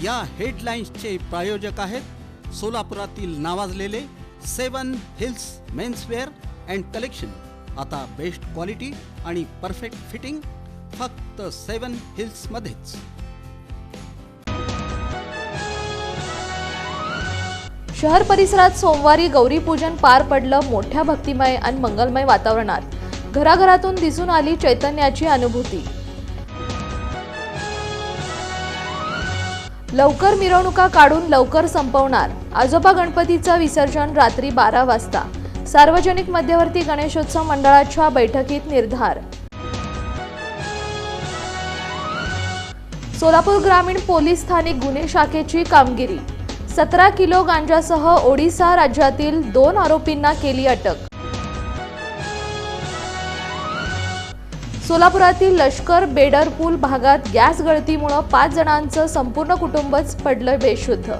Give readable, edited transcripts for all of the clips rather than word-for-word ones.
या हेडलाईन्सचे प्रायोजक आहेत सोलापुरातील नावाजलेले 7 हिल्स मेन्सवेअर अँड कलेक्शन। आता बेस्ट क्वालिटी आणि परफेक्ट फिटिंग फक्त 7 हिल्स मध्येच। शहर परिसरात सोमवारी गौरी पूजन पार पडलं मोठ्या भक्तिमय आणि मंगलमय वातावरणात। घराघरातून दिसून आली चैतन्याची अनुभूती। लवकर मिरवणुका काढून लवकर संपवणार। आजोबा गणपतीचं विसर्जन रात्री 12 वाजता। सार्वजनिक मध्यवर्ती गणेशोत्सव मंडळाच्या बैठकीत निर्धार। सोलापूर ग्रामीण पोलीस स्थानिक गुन्हे शाखेची कामगिरी। 17 किलो गांजासह ओडिशा राज्यातील 2 आरोपींना केली अटक। सोलापुरातील लष्कर बेडरपूल भागात गॅस गळतीमुळे 5 जणांचं संपूर्ण कुटुंबच पडलं बेशुद्ध।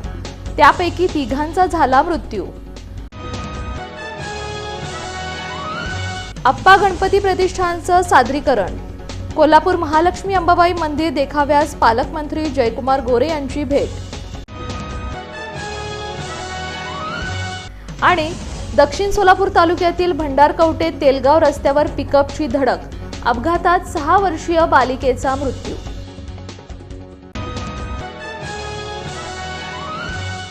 त्यापैकी 3घांचा झाला मृत्यू। अप्पा गणपती प्रतिष्ठानचं सादरीकरण। कोल्हापूर महालक्ष्मी अंबाबाई मंदिर देखाव्यास पालकमंत्री जयकुमार गोरे यांची भेट। आणि दक्षिण सोलापूर तालुक्यातील भंडारकवटे तेलगाव रस्त्यावर पिकअपची धडक। अपघातात 6 वर्षीय बालिकेचा मृत्यू।